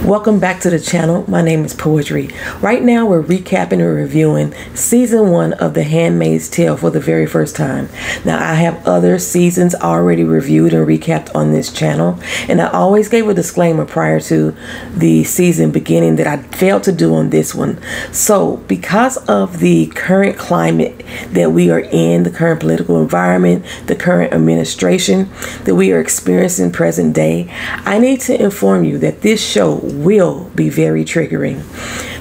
Welcome back to the channel. My name is Poetry. Right now we're recapping and reviewing season 1 of The Handmaid's Tale for the very first time. Now I have other seasons already reviewed and recapped on this channel, and I always gave a disclaimer prior to the season beginning that I failed to do on this one. So because of the current climate that we are in, the current political environment, the current administration that we are experiencing present day, I need to inform you that this show will be very triggering.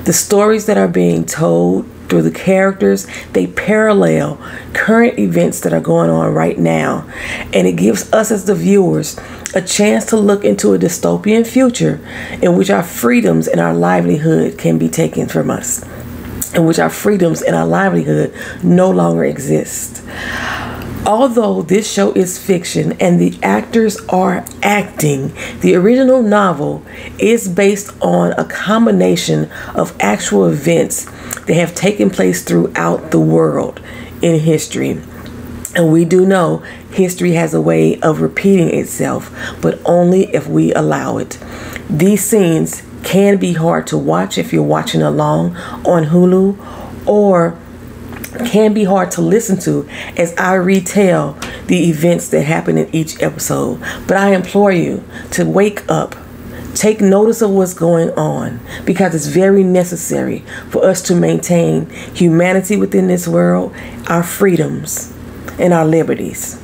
The stories that are being told through the characters, they parallel current events that are going on right now, and it gives us as the viewers a chance to look into a dystopian future in which our freedoms and our livelihood can be taken from us, in which our freedoms and our livelihood no longer exist. Although this show is fiction and the actors are acting, the original novel is based on a combination of actual events that have taken place throughout the world in history. And we do know history has a way of repeating itself, but only if we allow it. These scenes can be hard to watch if you're watching along on Hulu, or can be hard to listen to as I retell the events that happen in each episode. But I implore you to wake up, take notice of what's going on, because it's very necessary for us to maintain humanity within this world, our freedoms and our liberties.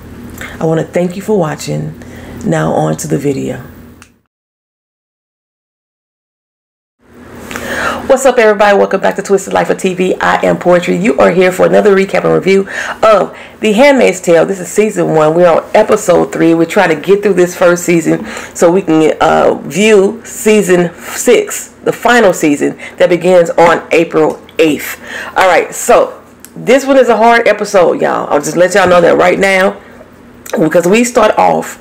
I want to thank you for watching. Now on to the video. What's up, everybody? Welcome back to Twisted Life of TV. I am Poetry. You are here for another recap and review of The Handmaid's Tale. This is season 1. We're on episode 3. We're trying to get through this first season so we can view season 6, the final season that begins on April 8th. All right, so this one is a hard episode, y'all. I'll just let y'all know that right now, because we start off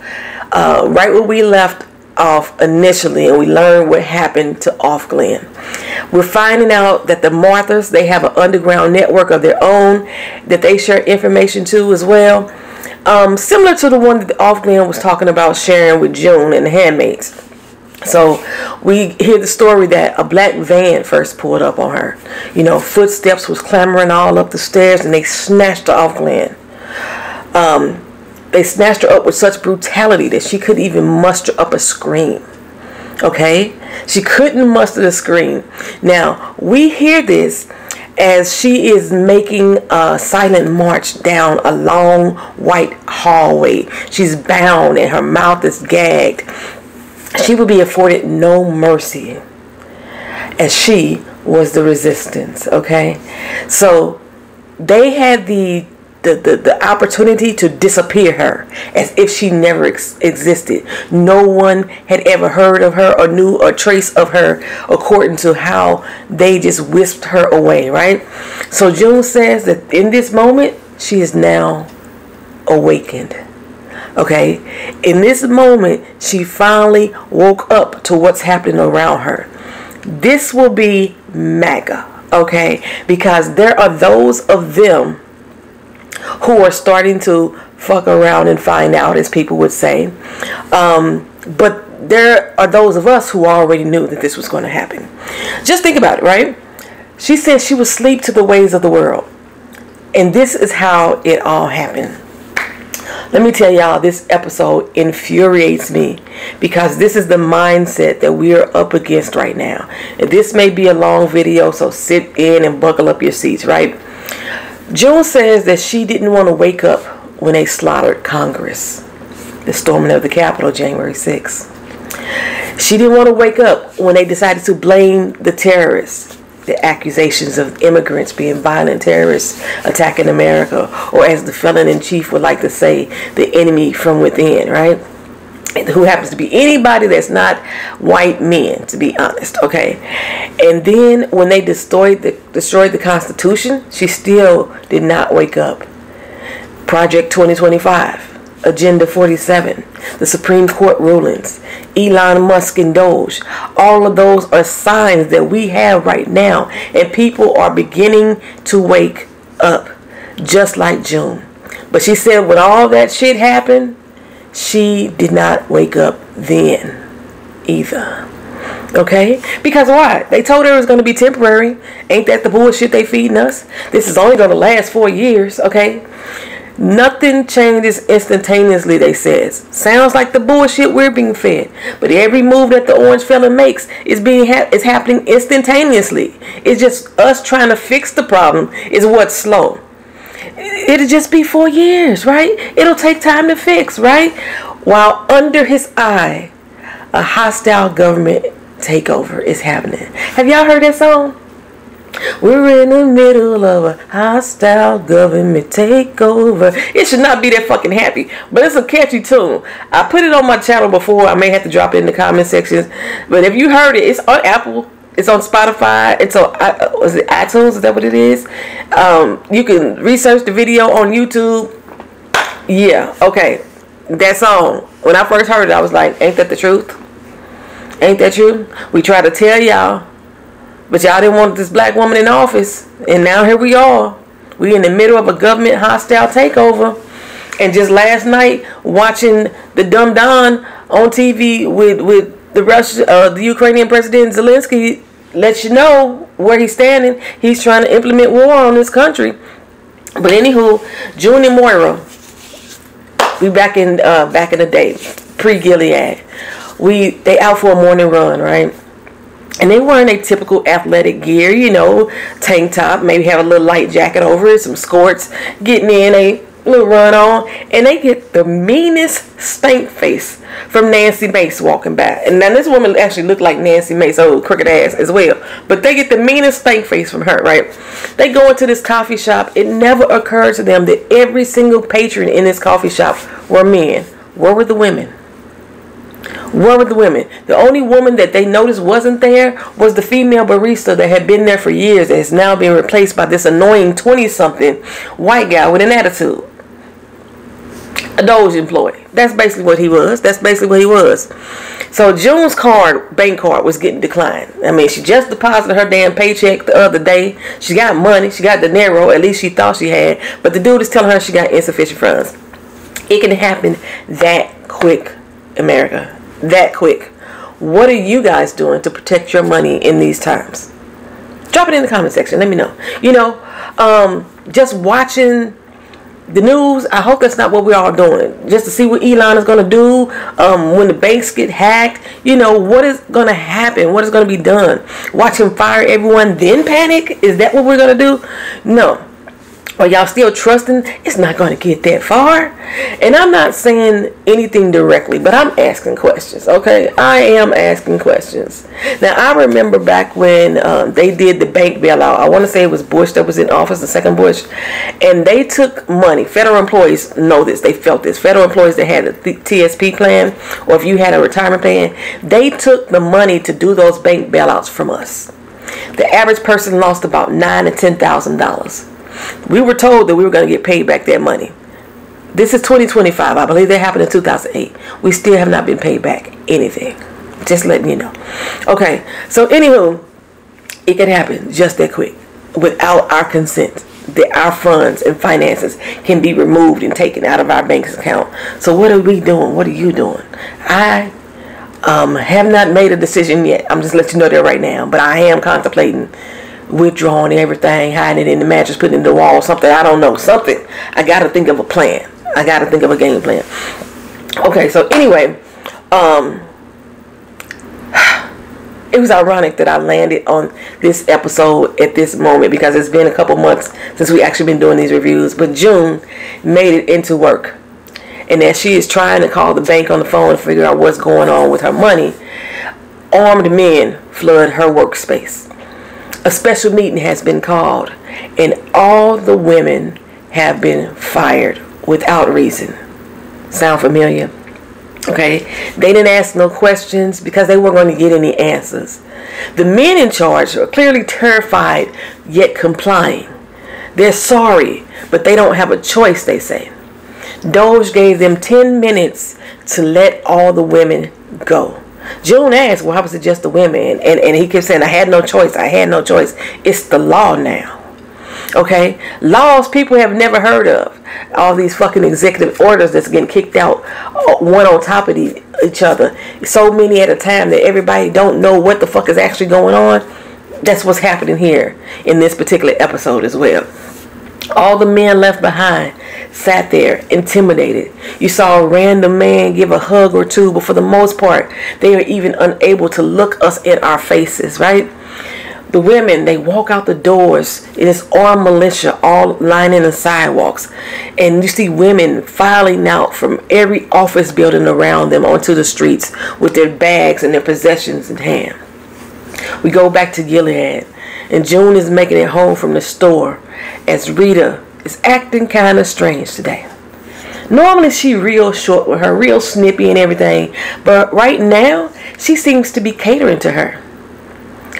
right where we left off initially, and we learn what happened to ofGlen. We're finding out that the Marthas, they have an underground network of their own that they share information to as well, similar to the one that ofGlen was talking about sharing with June and the handmaids. So we hear the story that a black van first pulled up on her. You know, footsteps was clamoring all up the stairs, and they snatched her ofGlen. They snatched her up with such brutality that she couldn't even muster up a scream. Okay? She couldn't muster a scream. Now, we hear this as she is making a silent march down a long white hallway. She's bound and her mouth is gagged. She would be afforded no mercy, as she was the resistance. Okay? So they had the opportunity to disappear her as if she never existed. No one had ever heard of her or knew a trace of her, according to how they just whisked her away, right? So June says that in this moment, she is now awakened. Okay? In this moment, she finally woke up to what's happening around her. This will be MAGA, okay? Because there are those of them who are starting to fuck around and find out, as people would say. But there are those of us who already knew that this was going to happen. Just think about it, right? She said she would sleep to the ways of the world. And this is how it all happened. Let me tell y'all, this episode infuriates me, because this is the mindset that we are up against right now. And this may be a long video, so sit in and buckle up your seats, right? June says that she didn't want to wake up when they slaughtered Congress, the storming of the Capitol January 6th. She didn't want to wake up when they decided to blame the terrorists, the accusations of immigrants being violent terrorists attacking America, or as the felon-in-chief would like to say, the enemy from within, right? Who happens to be anybody that's not white men, to be honest, okay? And then when they destroyed the Constitution, she still did not wake up. Project 2025, Agenda 47, the Supreme Court rulings, Elon Musk and Doge, all of those are signs that we have right now, and people are beginning to wake up, just like June. But she said when all that shit happened, she did not wake up then either. Okay? Because why? They told her it was going to be temporary. Ain't that the bullshit they feeding us? This is only going to last 4 years. Okay? Nothing changes instantaneously, they says. Sounds like the bullshit we're being fed. But every move that the orange fella makes is happening instantaneously. It's just us trying to fix the problem is what's slow. It'll just be 4 years, right? It'll take time to fix, right? While under his eye, a hostile government takeover is happening. Have y'all heard that song? We're in the middle of a hostile government takeover. It should not be that fucking happy, but it's a catchy tune. I put it on my channel before. I may have to drop it in the comment sections. But if you heard it, it's on Apple. It's on Spotify. It's on is it iTunes? Is that what it is? You can research the video on YouTube. Yeah, okay. That song. When I first heard it, I was like, ain't that the truth? Ain't that true? We try to tell y'all, but y'all didn't want this black woman in office. And now here we are. We in the middle of a government hostile takeover. And just last night, watching the Dumb Don on TV with the Ukrainian President Zelensky, lets you know where he's standing. He's trying to implement war on this country. But anywho, June and Moira, we back in the day, pre-Gilead. They out for a morning run, right? And they wearing a typical athletic gear, you know, tank top, maybe have a little light jacket over it, some skirts, getting in a little run on, and they get the meanest stank face from Nancy Mace walking by. And now this woman actually looked like Nancy Mace, old crooked ass as well. But they get the meanest stank face from her, right? They go into this coffee shop. It never occurred to them that every single patron in this coffee shop were men. Where were the women? Where were the women? The only woman that they noticed wasn't there was the female barista that had been there for years and has now been replaced by this annoying 20-something white guy with an attitude. A Doge employee. That's basically what he was. So June's bank card was getting declined. I mean, she just deposited her damn paycheck the other day. She got money. She got dinero. At least she thought she had. But the dude is telling her she got insufficient funds. It can happen that quick, America. That quick. What are you guys doing to protect your money in these times? Drop it in the comment section. Let me know. You know, just watching the news, I hope that's not what we're all doing. Just to see what Elon is going to do when the banks get hacked. You know, what is going to happen? What is going to be done? Watch him fire everyone, then panic? Is that what we're going to do? No. Are y'all still trusting it's not going to get that far? And I'm not saying anything directly, but I'm asking questions, okay? I am asking questions. Now, I remember back when they did the bank bailout. I want to say it was Bush that was in office, the second Bush. And they took money. Federal employees know this. They felt this. Federal employees that had a TSP plan, or if you had a retirement plan, they took the money to do those bank bailouts from us. The average person lost about $9,000 to $10,000. We were told that we were going to get paid back that money. This is 2025. I believe that happened in 2008. We still have not been paid back anything. Just letting you know. Okay, so anywho, it can happen just that quick without our consent. That our funds and finances can be removed and taken out of our bank account. So what are we doing? What are you doing? I have not made a decision yet. I'm just letting you know that right now. But I am contemplating withdrawing everything, hiding it in the mattress, putting it in the wall, something. I don't know. Something. I got to think of a plan. I got to think of a game plan. Okay, so anyway, it was ironic that I landed on this episode at this moment because it's been a couple months since we actually been doing these reviews. But June made it into work. And as she is trying to call the bank on the phone to figure out what's going on with her money, armed men flood her workspace. A special meeting has been called, and all the women have been fired without reason. Sound familiar? Okay? They didn't ask no questions because they weren't going to get any answers. The men in charge are clearly terrified, yet complying. They're sorry, but they don't have a choice, they say. Doge gave them 10 minutes to let all the women go. June asked, well, how was it just the women? And he kept saying, I had no choice. I had no choice. It's the law now. Okay, laws people have never heard of. All these fucking executive orders that's getting kicked out, one on top of each other. So many at a time that everybody don't know what the fuck is actually going on. That's what's happening here in this particular episode as well. All the men left behind sat there intimidated. You saw a random man give a hug or two, but for the most part, they are even unable to look us in our faces, right? The women, they walk out the doors. It is armed militia all lining the sidewalks. And you see women filing out from every office building around them onto the streets with their bags and their possessions in hand. We go back to Gilead. And June is making it home from the store as Rita is acting kind of strange today. Normally she real short with her, real snippy and everything. But right now, she seems to be catering to her.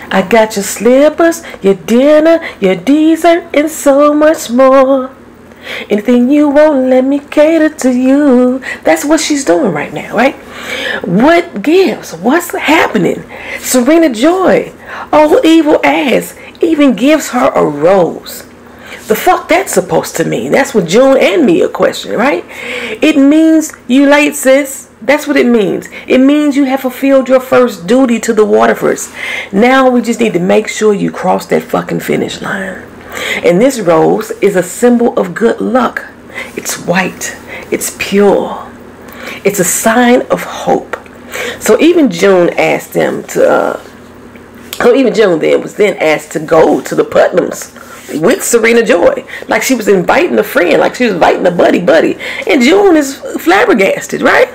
I got your slippers, your dinner, your dessert, and so much more. Anything you want, let me cater to you. That's what she's doing right now, right? What gives? What's happening? Serena Joy, old evil ass, even gives her a rose. The fuck that's supposed to mean? That's what June and me are questioning, right? It means you late, sis. That's what it means. It means you have fulfilled your first duty to the Waterfords. Now we just need to make sure you cross that fucking finish line. And this rose is a symbol of good luck. It's white. It's pure. It's a sign of hope. So even June asked them to, June then was then asked to go to the Putnams with Serena Joy. Like she was inviting a friend, like she was inviting a buddy. And June is flabbergasted, right?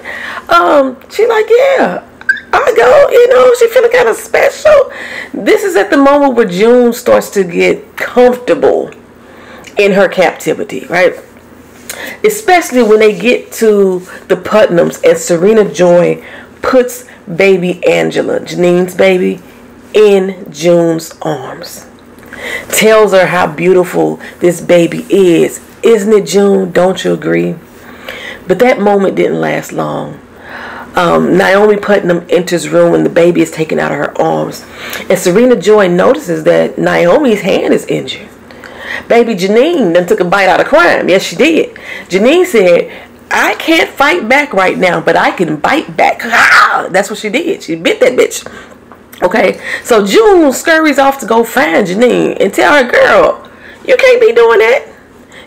She like, yeah, I go, she feeling kind of special. This is at the moment where June starts to get comfortable in her captivity, right? Especially when they get to the Putnams and Serena Joy puts baby Angela, Janine's baby, in June's arms. Tells her how beautiful this baby is. Isn't it, June? Don't you agree? But that moment didn't last long. Naomi Putnam enters room when the baby is taken out of her arms. And Serena Joy notices that Naomi's hand is injured. Baby Janine then took a bite out of crime. Yes, she did. Janine said, I can't fight back right now, but I can bite back. Ah! That's what she did. She bit that bitch. Okay, so June scurries off to go find Janine and tell her, girl, you can't be doing that.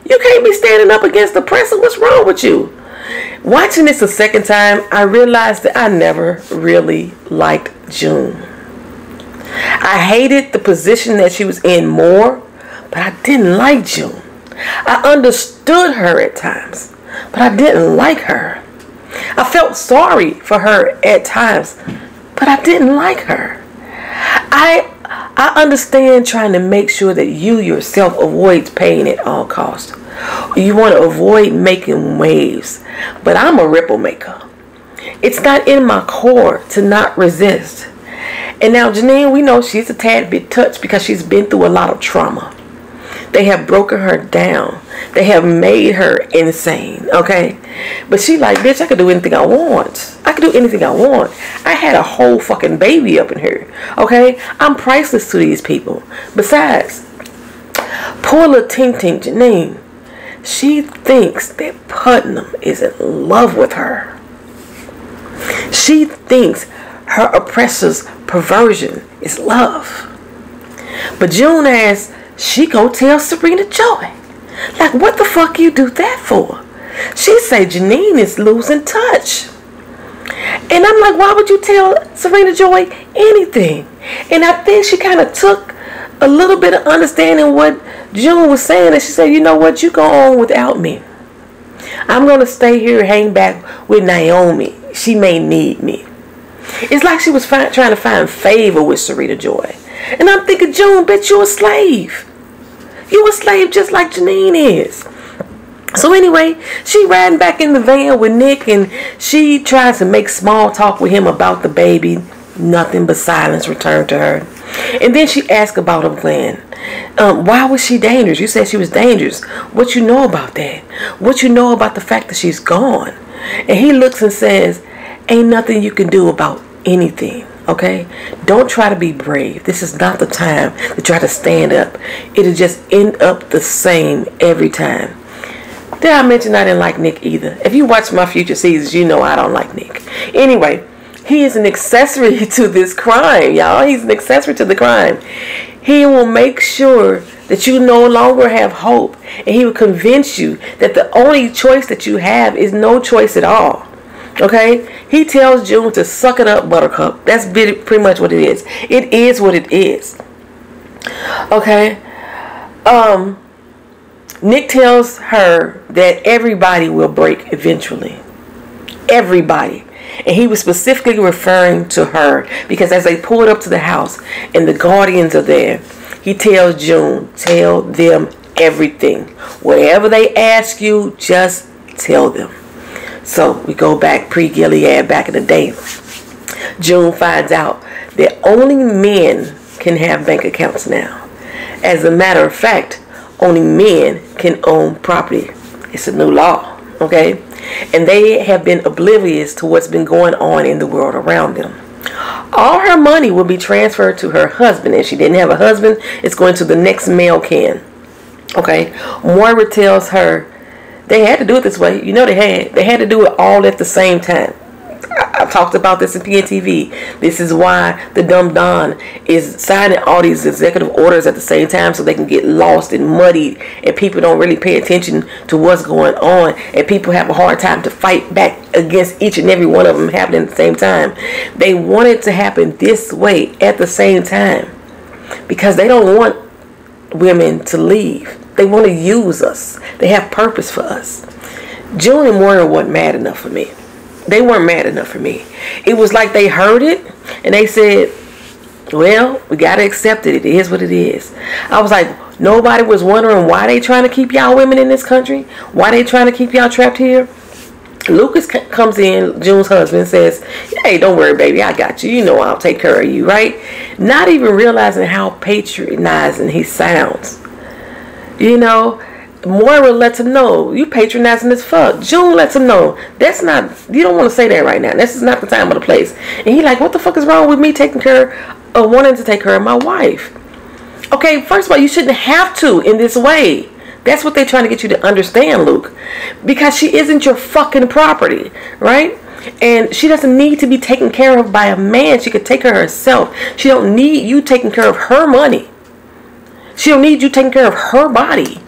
You can't be standing up against the oppressor. What's wrong with you? Watching this a second time, I realized that I never really liked June. I hated the position that she was in more, but I didn't like June. I understood her at times, but I didn't like her. I felt sorry for her at times, but I didn't like her. I understand trying to make sure that you yourself avoid pain at all costs. You want to avoid making waves, but I'm a ripple maker. It's not in my core to not resist. And now Janine, we know she's a tad bit touched because she's been through a lot of trauma. They have broken her down. They have made her insane, okay? But she like, bitch, I could do anything I want. I could do anything I want. I had a whole fucking baby up in here, okay? I'm priceless to these people. Besides, poor little Tink Janine, she thinks that Putnam is in love with her. She thinks her oppressor's perversion is love. But June asks, she go tell Serena Joy. Like, what the fuck you do that for? She say Janine is losing touch. And I'm like, why would you tell Serena Joy anything? And I think she kind of took a little bit of understanding what June was saying. And she said, you know what? You go on without me. I'm going to stay here and hang back with Naomi. She may need me. It's like she was trying to find favor with Serena Joy. And I'm thinking, June, bitch, you a slave. You a slave just like Janine is. So anyway, she riding back in the van with Nick and she tries to make small talk with him about the baby. Nothing but silence returned to her. And then she asked about ofGlen. Why was she dangerous? You said she was dangerous. What you know about that? What you know about the fact that she's gone? And he looks and says, ain't nothing you can do about anything. Okay? Don't try to be brave. This is not the time to try to stand up. It'll just end up the same every time. Did I mention I didn't like Nick either? If you watch my future seasons, you know I don't like Nick. Anyway, he is an accessory to this crime, y'all. He's an accessory to the crime. He will make sure that you no longer have hope. And he will convince you that the only choice that you have is no choice at all. Okay? He tells June to suck it up, Buttercup. That's pretty much what it is. It is what it is. Okay? Nick tells her that everybody will break eventually. Everybody. And he was specifically referring to her because as they pulled up to the house and the guardians are there, he tells June, tell them everything. Whatever they ask you, just tell them. So we go back pre-Gilead, back in the day. June finds out that only men can have bank accounts now. As a matter of fact, only men can own property. It's a new law, okay? And they have been oblivious to what's been going on in the world around them. All her money will be transferred to her husband. And she didn't have a husband, it's going to the next male kin. Okay? Moira tells her they had to do it this way. You know they had to do it all at the same time. I've talked about this in PNTV. This is why the dumb Don is signing all these executive orders at the same time so they can get lost and muddied and people don't really pay attention to what's going on and people have a hard time to fight back against each and every one of them happening at the same time. They want it to happen this way at the same time because they don't want women to leave. They want to use us. They have purpose for us. June and Moira weren't mad enough for me. They weren't mad enough for me. It was like they heard it and they said, well, we got to accept it. It is what it is. I was like, nobody was wondering why they trying to keep y'all women in this country? Why they trying to keep y'all trapped here? Lucas comes in, June's husband, and says, hey, don't worry, baby. I got you. You know I'll take care of you, right? Not even realizing how patronizing he sounds. You know, Moira lets him know, you patronizing as fuck. June lets him know, that's not, you don't want to say that right now. This is not the time or the place. And he like, what the fuck is wrong with me taking care of, wanting to take care of my wife? Okay, first of all, you shouldn't have to in this way. That's what they're trying to get you to understand, Luke. Because she isn't your fucking property, right? And she doesn't need to be taken care of by a man. She could take care of herself. She don't need you taking care of her money. She don't need you taking care of her body.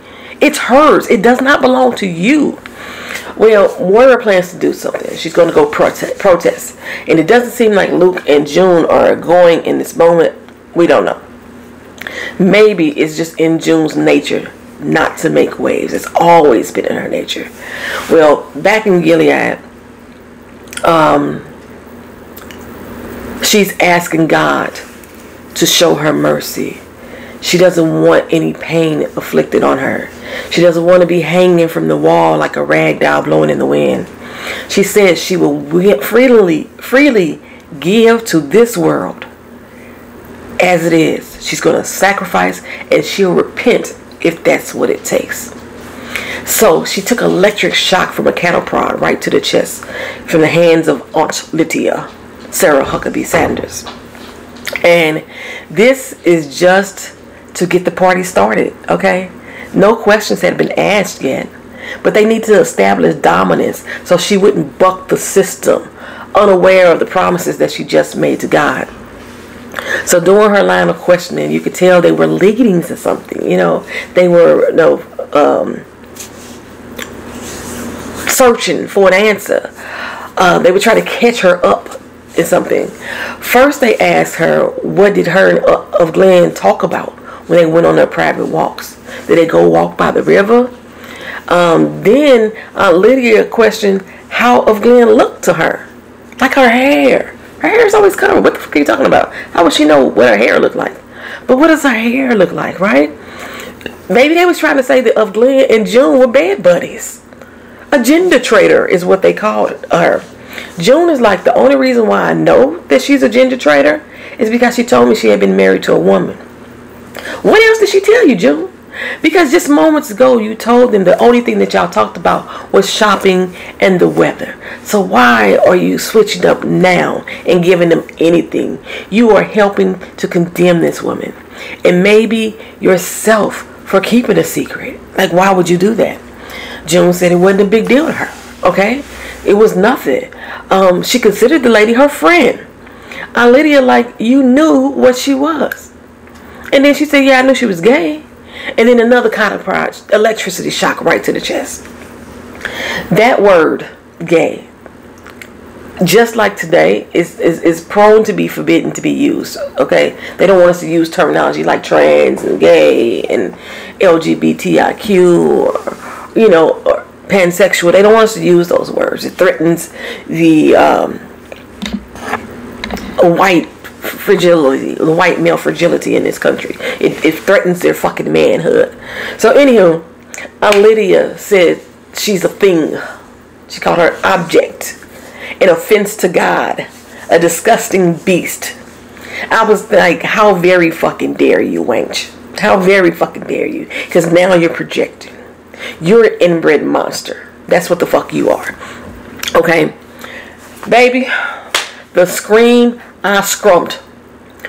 It's hers. It does not belong to you. Well, Moira plans to do something. She's going to go protest. And it doesn't seem like Luke and June are going in this moment. We don't know. Maybe it's just in June's nature not to make waves. It's always been in her nature. Well, back in Gilead, she's asking God to show her mercy. She doesn't want any pain afflicted on her. She doesn't want to be hanging from the wall like a rag doll blowing in the wind. She says she will freely give to this world as it is. She's going to sacrifice and she'll repent if that's what it takes. So she took an electric shock from a cattle prod right to the chest from the hands of Aunt Lydia, Sarah Huckabee Sanders. And this is just to get the party started, okay? No questions had been asked yet, but they need to establish dominance so she wouldn't buck the system, unaware of the promises that she just made to God. So during her line of questioning, you could tell they were leading to something, you know. They were, searching for an answer. They were trying to catch her up in something. First, they asked her, what did her and ofGlen talk about when they went on their private walks? Did they go walk by the river? Then Lydia questioned how ofGlen looked to her. Like her hair. Her hair is always covered. What the fuck are you talking about? How would she know what her hair looked like? But what does her hair look like, right? Maybe they was trying to say that ofGlen and June were bad buddies. A gender traitor is what they called her. June is like, the only reason why I know that she's a gender traitor is because she told me she had been married to a woman. What else did she tell you, June? Because just moments ago you told them the only thing that y'all talked about was shopping and the weather. So why are you switching up now and giving them anything? You are helping to condemn this woman. And maybe yourself for keeping a secret. Like, why would you do that? June said it wasn't a big deal to her. Okay? It was nothing. She considered the lady her friend. Lydia, like, you knew what she was. And then she said, yeah, I knew she was gay. And then another kind of electricity shock right to the chest. That word, gay, just like today, is prone to be forbidden to be used. Okay? They don't want us to use terminology like trans and gay and LGBTIQ or, you know, or pansexual. They don't want us to use those words. It threatens the white fragility, the white male fragility in this country. It threatens their fucking manhood. So anywho, Lydia said she's a thing. She called her object, an offense to God, a disgusting beast. I was like, how very fucking dare you, wench? How very fucking dare you? Because now you're projecting. You're an inbred monster. That's what the fuck you are. Okay? Baby, the scream I scrumped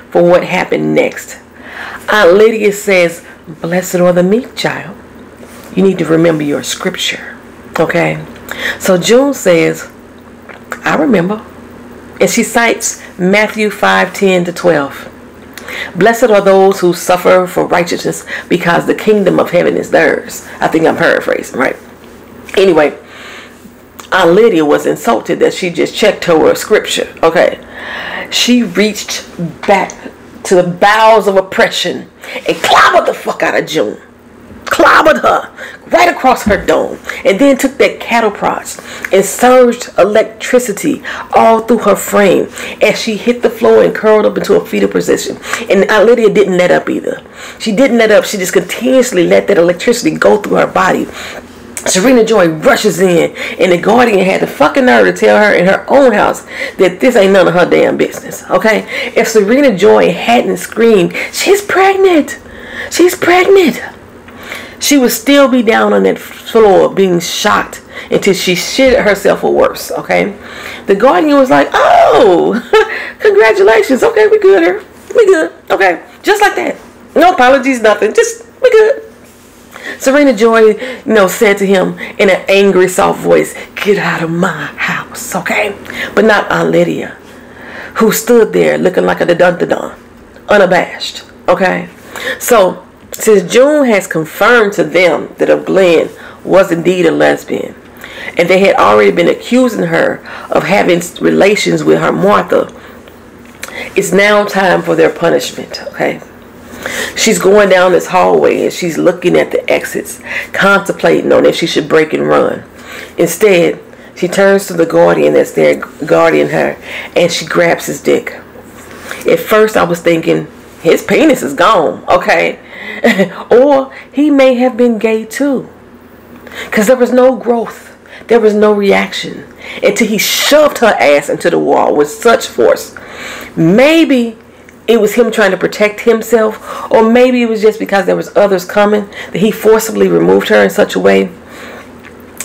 for what happened next. Aunt Lydia says, blessed are the meek, child. You need to remember your scripture. Okay? So June says, I remember. And she cites Matthew 5:10-12. Blessed are those who suffer for righteousness, because the kingdom of heaven is theirs. I think I'm paraphrasing, right? Anyway, Aunt Lydia was insulted that she just checked her scripture. Okay. She reached back to the bowels of oppression and clobbered the fuck out of June. Clobbered her right across her dome, and then took that cattle prod and surged electricity all through her frame as she hit the floor and curled up into a fetal position. And Aunt Lydia didn't let up either. She didn't let up. She just continuously let that electricity go through her body. Serena Joy rushes in, and the guardian had the fucking nerve to tell her in her own house that this ain't none of her damn business. Okay? If Serena Joy hadn't screamed, she's pregnant. She's pregnant, she would still be down on that floor being shocked until she shitted herself or worse. Okay? The guardian was like, oh, congratulations. Okay, we good here. We good. Okay? Just like that. No apologies, nothing. Just, we good. Serena Joy, said to him in an angry, soft voice, get out of my house, okay? But not Aunt Lydia, who stood there looking like a dun-dun-dun, unabashed, okay? So, since June has confirmed to them that ofGlen was indeed a lesbian, and they had already been accusing her of having relations with her Martha, it's now time for their punishment, okay? She's going down this hallway and she's looking at the exits, contemplating on if she should break and run. Instead, she turns to the guardian that's there guarding her, and she grabs his dick. At first, I was thinking, his penis is gone, okay? Or he may have been gay too. Because there was no growth. There was no reaction until he shoved her ass into the wall with such force. Maybe it was him trying to protect himself, or maybe it was just because there was others coming that he forcibly removed her in such a way.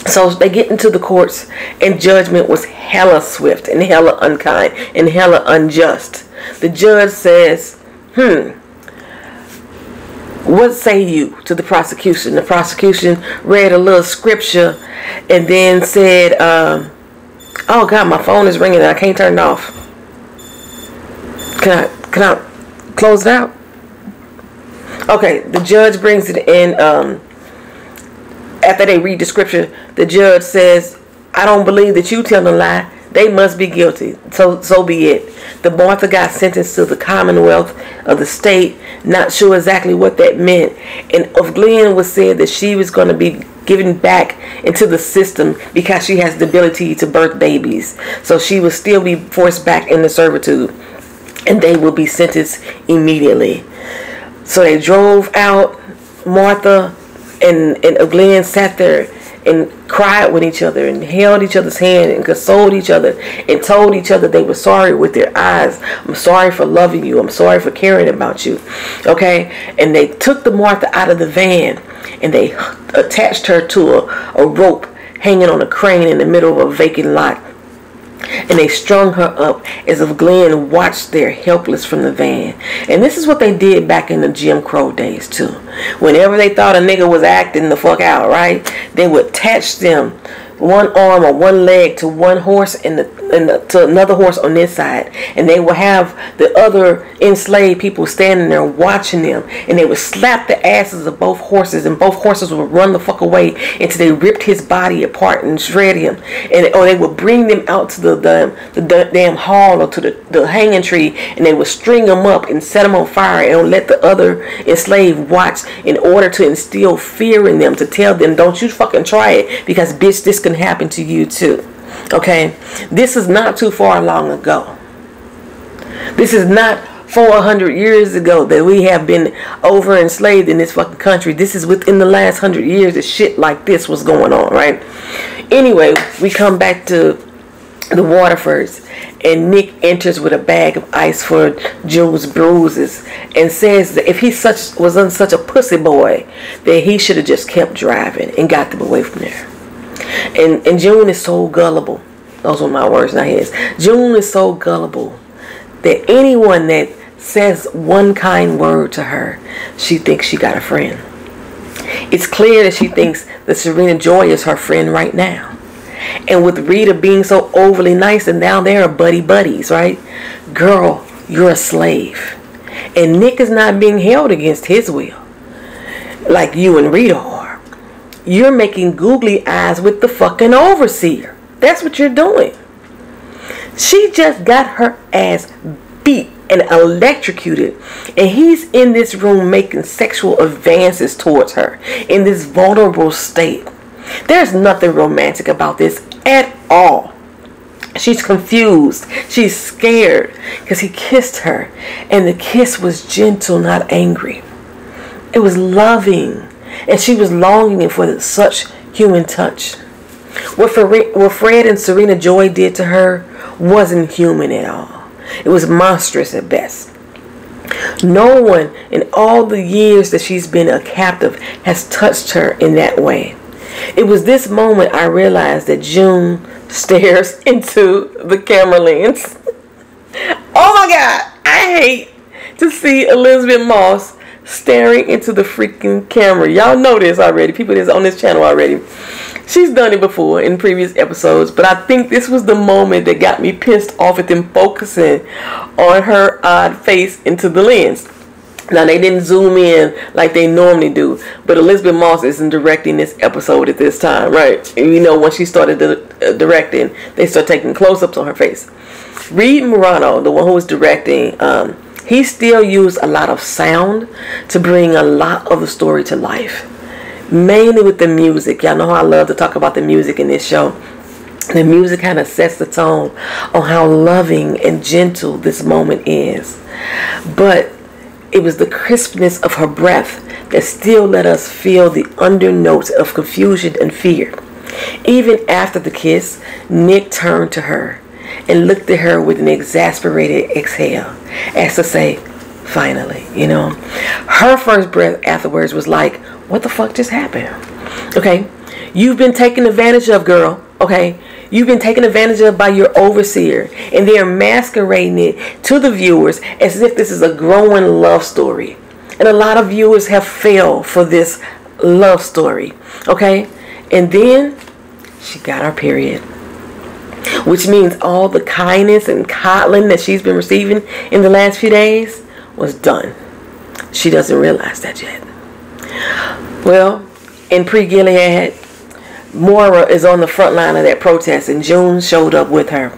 So they get into the courts, and judgment was hella swift and hella unkind and hella unjust. The judge says, what say you to the prosecution? The prosecution read a little scripture and then said, oh God, my phone is ringing and I can't turn it off. Can I close it out? Okay, the judge brings it in. After they read the scripture, the judge says, I don't believe that you tell a lie. They must be guilty. So be it. The Martha got sentenced to the Commonwealth of the state. Not sure exactly what that meant. And ofGlen was said that she was going to be given back into the system because she has the ability to birth babies. So she will still be forced back into servitude, and they will be sentenced immediately. So they drove out Martha, and ofGlen sat there and cried with each other and held each other's hand and consoled each other and told each other they were sorry with their eyes. I'm sorry for loving you. I'm sorry for caring about you. Okay? And they took the Martha out of the van and they attached her to a rope hanging on a crane in the middle of a vacant lot. And they strung her up as if Glenn watched there helpless from the van. And this is what they did back in the Jim Crow days too. Whenever they thought a nigga was acting the fuck out, right, they would attach them one arm or one leg to one horse and to another horse on this side, and they would have the other enslaved people standing there watching them, and they would slap the asses of both horses, and both horses would run the fuck away until they ripped his body apart and shred him, or they would bring them out to the damn hall or to the hanging tree, and they would string them up and set them on fire and let the other enslaved watch in order to instill fear in them, to tell them, don't you fucking try it, because bitch, this can happen to you too. Okay, this is not too far long ago. This is not 400 years ago that we have been over enslaved in this fucking country. This is within the last 100 years that shit like this was going on, right? Anyway, we come back to the Waterfords, and Nick enters with a bag of ice for June's bruises and says that if he wasn't such a pussy boy, that he should have just kept driving and got them away from there. And June is so gullible. Those were my words, not his. June is so gullible that anyone that says one kind word to her, she thinks she got a friend. It's clear that she thinks that Serena Joy is her friend right now. And with Rita being so overly nice, and now they are buddies, right? Girl, you're a slave. And Nick is not being held against his will like you and Rita are. You're making googly eyes with the fucking overseer. That's what you're doing. She just got her ass beat and electrocuted, and he's in this room making sexual advances towards her in this vulnerable state. There's nothing romantic about this at all. She's confused. She's scared because he kissed her, and the kiss was gentle, not angry. It was loving. And she was longing for such human touch. What Fred and Serena Joy did to her wasn't human at all. It was monstrous at best. No one in all the years that she's been a captive has touched her in that way. It was this moment I realized that June stares into the camera lens. Oh my God, I hate to see Elizabeth Moss staring into the freaking camera. Y'all know this already. People that's on this channel already. She's done it before in previous episodes, but I think this was the moment that got me pissed off at them focusing on her odd face into the lens. Now, they didn't zoom in like they normally do, but Elizabeth Moss isn't directing this episode at this time, right? And you know, when she started directing, they start taking close-ups on her face. Reed Morano, the one who was directing, he still used a lot of sound to bring a lot of the story to life. Mainly with the music. Y'all know how I love to talk about the music in this show. The music kind of sets the tone on how loving and gentle this moment is. But it was the crispness of her breath that still let us feel the undernotes of confusion and fear. Even after the kiss, Nick turned to her and looked at her with an exasperated exhale, as to say, finally, you know. Her first breath afterwards was like, what the fuck just happened? Okay, you've been taken advantage of, girl. Okay, you've been taken advantage of by your overseer, and they are masquerading it to the viewers as if this is a growing love story. And a lot of viewers have failed for this love story. Okay, and then she got her period, which means all the kindness and coddling that she's been receiving in the last few days was done. She doesn't realize that yet. Well, in pre-Gilead, Moira is on the front line of that protest, and June showed up with her.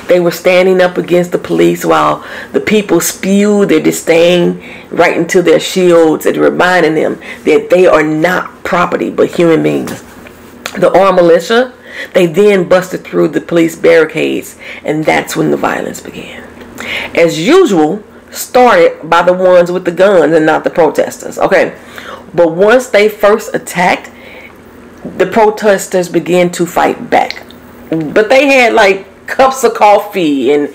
They were standing up against the police while the people spewed their disdain right into their shields and reminding them that they are not property but human beings. The armed militia, they then busted through the police barricades, and that's when the violence began. As usual, started by the ones with the guns and not the protesters. Okay, but once they first attacked, the protesters began to fight back. But they had like cups of coffee and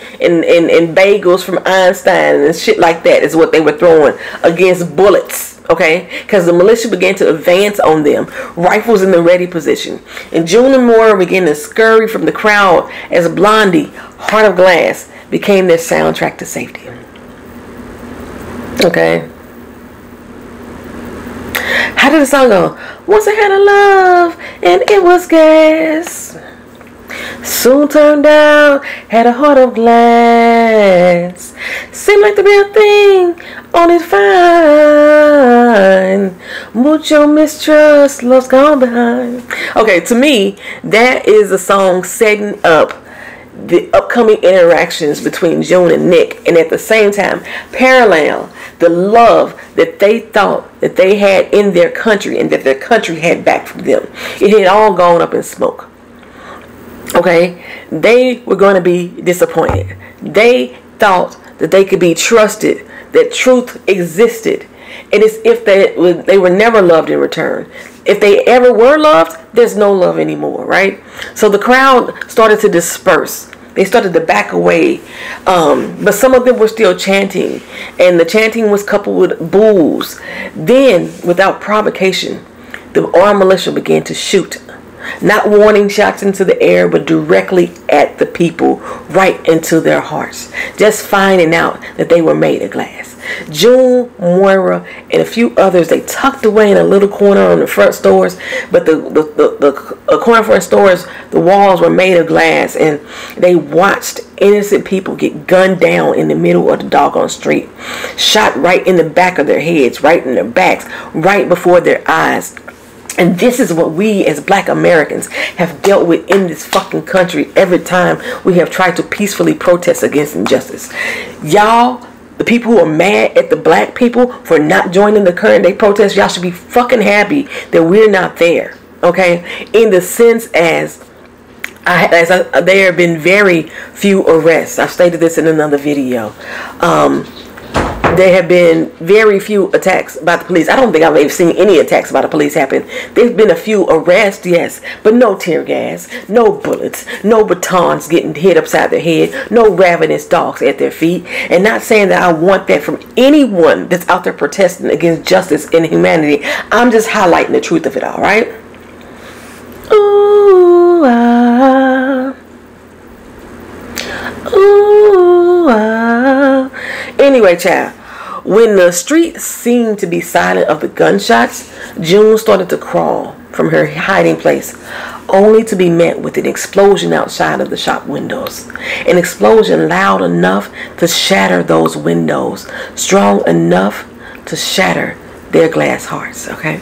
bagels from Einstein and shit like that is what they were throwing against bullets. Okay, because the militia began to advance on them, rifles in the ready position. And June and Moira began to scurry from the crowd as Blondie, Heart of Glass, became their soundtrack to safety. Okay. How did the song go? Once I had a love and it was gas. Soon turned out, had a heart of glass. Seemed like the real thing, on it fine. Mucho mistrust, love's gone behind. Okay, to me, that is a song setting up the upcoming interactions between June and Nick, and at the same time parallel the love that they thought that they had in their country and that their country had back from them. It had all gone up in smoke. Okay, they were going to be disappointed. They thought that they could be trusted, that truth existed, and it's if they were never loved in return. If they ever were loved, there's no love anymore, right? So the crowd started to disperse. They started to back away, but some of them were still chanting, and the chanting was coupled with boos. Then, without provocation, the armed militia began to shoot. Not warning shots into the air, but directly at the people, right into their hearts. Just finding out that they were made of glass. June, Moira, and a few others, they tucked away in a little corner on the front stores. But the corner front stores, the walls were made of glass, and they watched innocent people get gunned down in the middle of the doggone street. Shot right in the back of their heads, right in their backs, right before their eyes. And this is what we as black Americans have dealt with in this fucking country every time we have tried to peacefully protest against injustice. Y'all, the people who are mad at the black people for not joining the current day protest, y'all should be fucking happy that we're not there. Okay? In the sense as there have been very few arrests. I've stated this in another video. There have been very few attacks by the police. I don't think I've ever seen any attacks by the police happen. There's been a few arrests, yes, but no tear gas, no bullets, no batons getting hit upside their head, no ravenous dogs at their feet. And not saying that I want that from anyone that's out there protesting against justice and humanity. I'm just highlighting the truth of it all, right? Ooh, ah. Ooh, ah. Anyway, child. When the street seemed to be silent of the gunshots, June started to crawl from her hiding place, only to be met with an explosion outside of the shop windows. An explosion loud enough to shatter those windows, strong enough to shatter their glass hearts. Okay,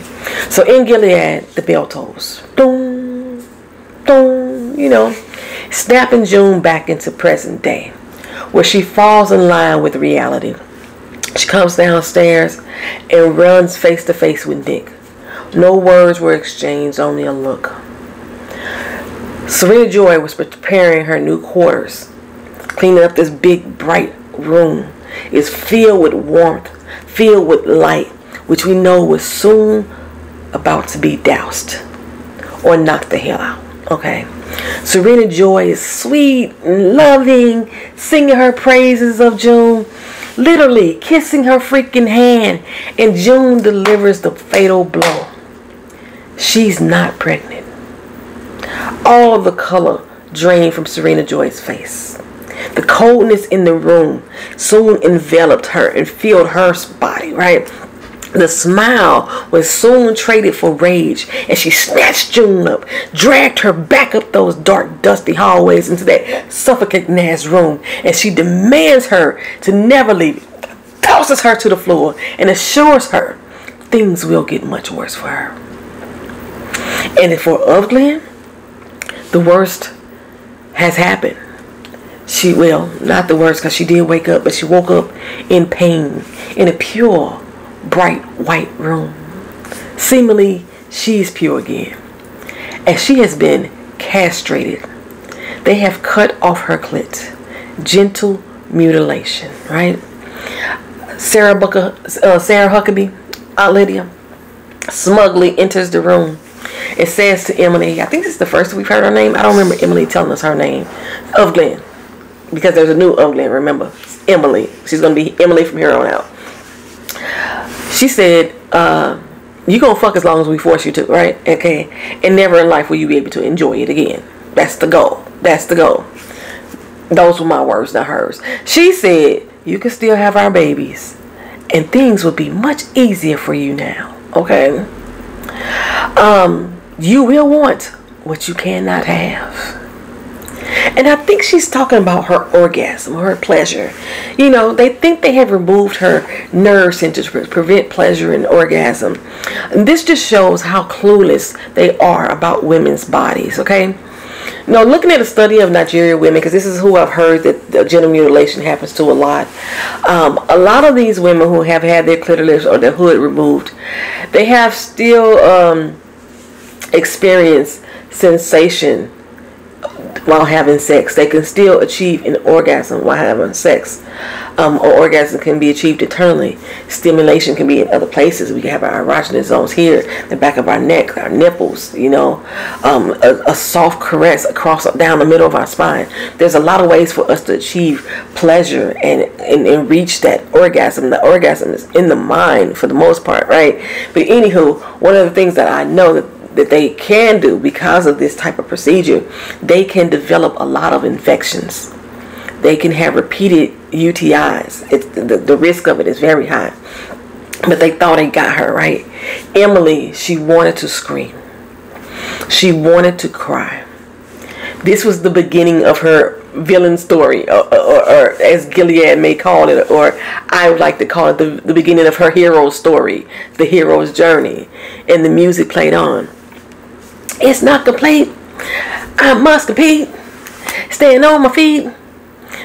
so in Gilead, the bell tolls, dong, dong, you know, snapping June back into present day, where she falls in line with reality. She comes downstairs and runs face to face with Nick. No words were exchanged, only a look. Serena Joy was preparing her new quarters, cleaning up this big, bright room. It's filled with warmth, filled with light, which we know was soon about to be doused or knocked the hell out. Okay. Serena Joy is sweet and loving, singing her praises of June, literally kissing her freaking hand, and June delivers the fatal blow. She's not pregnant. All the color drained from Serena Joy's face. The coldness in the room soon enveloped her and filled her body, right? The smile was soon traded for rage, and she snatched June up, dragged her back up those dark, dusty hallways into that suffocating ass room, and she demands her to never leave it, tosses her to the floor, and assures her things will get much worse for her. And for ofGlen, the worst has happened. Not the worst, because she did wake up, but she woke up in pain, in a pure, bright white room. Seemingly, she's pure again, as she has been castrated. They have cut off her clit. Gentle mutilation, right? Sarah Huckabee, Aunt Lydia, smugly enters the room. It says to Emily, I think this is the first we've heard her name. I don't remember Emily telling us her name. ofGlen. Because there's a new ofGlen, remember. It's Emily. She's going to be Emily from here on out. She said, you going to fuck as long as we force you to, right? Okay. And never in life will you be able to enjoy it again. That's the goal. That's the goal. Those were my words, not hers. She said, you can still have our babies. And things would be much easier for you now. Okay. You will want what you cannot have. And I think she's talking about her orgasm, her pleasure. You know, they think they have removed her nerve center to prevent pleasure and orgasm. And this just shows how clueless they are about women's bodies, okay? Now, looking at a study of Nigerian women, because this is who I've heard that the genital mutilation happens to a lot of these women who have had their clitoris or their hood removed, they have still experienced sensation while having sex. They can still achieve an orgasm while having sex. Or orgasm can be achieved internally. Stimulation can be in other places. We can have our erogenous zones here, the back of our neck, our nipples, you know, a soft caress across, down the middle of our spine. There's a lot of ways for us to achieve pleasure and reach that orgasm. The orgasm is in the mind for the most part, right? But anywho, one of the things that I know that they can do because of this type of procedure, they can develop a lot of infections. They can have repeated UTIs. The risk of it is very high. But they thought they got her, right? Emily, she wanted to scream. She wanted to cry. This was the beginning of her villain story, or as Gilead may call it, or I would like to call it the beginning of her hero story, the hero's journey. And the music played on. It's not complete. I must compete. Staying on my feet.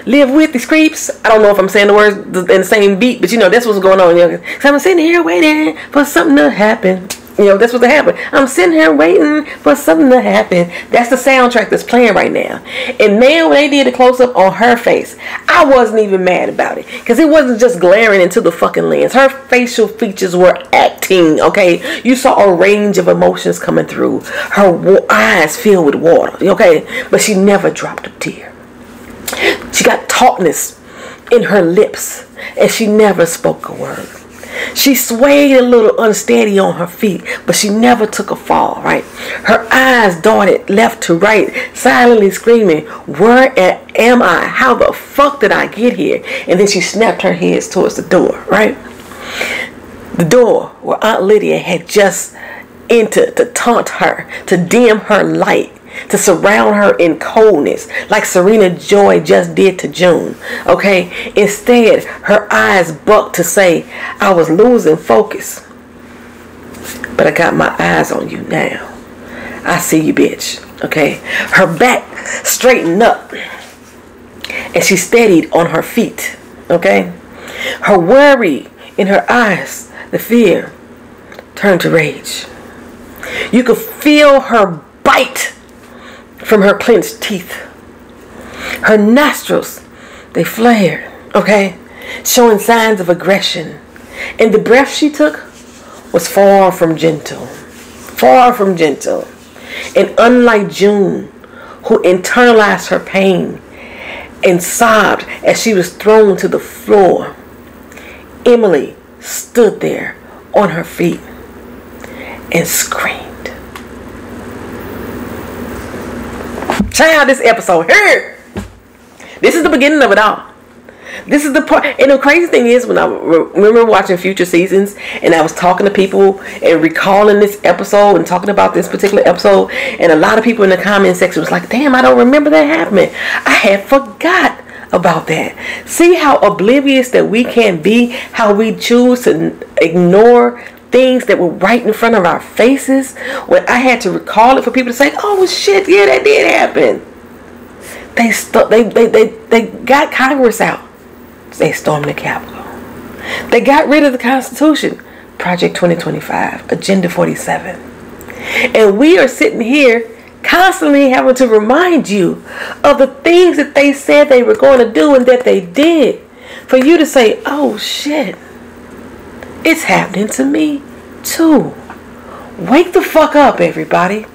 Live with these creeps. I don't know if I'm saying the words in the same beat, but you know, that's what's going on. You know, so I'm sitting here waiting for something to happen. You know, that's what happened. I'm sitting here waiting for something to happen. That's the soundtrack that's playing right now. And man, when they did a close-up on her face, I wasn't even mad about it. Because it wasn't just glaring into the fucking lens. Her facial features were acting, okay? You saw a range of emotions coming through. Her eyes filled with water, okay? But she never dropped a tear. She got tautness in her lips. And she never spoke a word. She swayed a little unsteady on her feet, but she never took a fall, right? Her eyes darted left to right, silently screaming, where am I? How the fuck did I get here? And then she snapped her head towards the door, right? The door where Aunt Lydia had just entered to taunt her, to dim her light, to surround her in coldness like Serena Joy just did to June, okay? Instead, her eyes bucked to say, I was losing focus, but I got my eyes on you now. I see you, bitch, okay? Her back straightened up and she steadied on her feet, okay? Her worry in her eyes, the fear, turned to rage. You could feel her bite from her clenched teeth. Her nostrils, they flared, okay, showing signs of aggression. And the breath she took was far from gentle. Far from gentle. And unlike June, who internalized her pain and sobbed as she was thrown to the floor, Emily stood there on her feet and screamed. Child, this episode here. This is the beginning of it all. This is the part. And the crazy thing is, when I remember watching future seasons and I was talking to people and recalling this episode and talking about this particular episode, and a lot of people in the comment section was like, damn, I don't remember that happening. I had forgot about that. See how oblivious that we can be, how we choose to ignore things that were right in front of our faces, when I had to recall it for people to say, oh shit, yeah, that did happen. They got Congress out. They stormed the Capitol. They got rid of the Constitution. Project 2025, Agenda 47. And we are sitting here constantly having to remind you of the things that they said they were going to do and that they did. For you to say, oh shit, it's happening to me too. Wake the fuck up, everybody.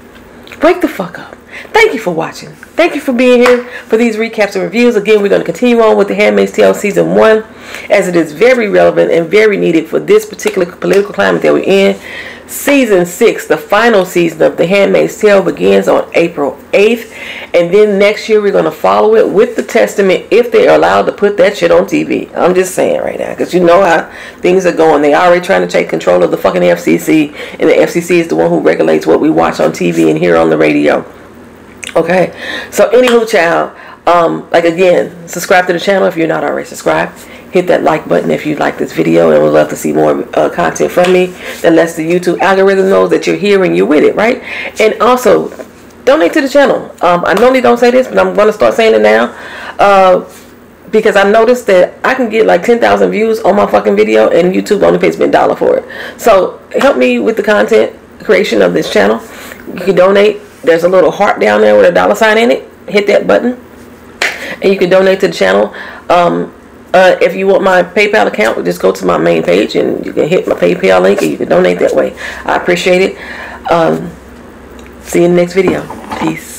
Wake the fuck up. Thank you for watching. Thank you for being here for these recaps and reviews. Again, we're going to continue on with The Handmaid's Tale Season 1, as it is very relevant and very needed for this particular political climate that we're in. Season 6, the final season of The Handmaid's Tale, begins on April 8th. And then next year, we're going to follow it with The Testament, if they're allowed to put that shit on TV. I'm just saying right now, because you know how things are going. They're already trying to take control of the fucking FCC. And the FCC is the one who regulates what we watch on TV and hear on the radio. Okay, so anywho, child, like again, subscribe to the channel if you're not already subscribed. Hit that like button if you like this video, and would love to see more content from me. That lets the YouTube algorithm know that you're here and you're with it, right? And also, donate to the channel. I normally don't say this, but I'm going to start saying it now. Because I noticed that I can get like 10,000 views on my fucking video, and YouTube only pays me $1 for it. So help me with the content creation of this channel. You can donate. There's a little heart down there with a $sign in it. Hit that button, and you can donate to the channel. If you want my PayPal account, just go to my main page and you can hit my PayPal link and you can donate that way. I appreciate it. See you in the next video. Peace.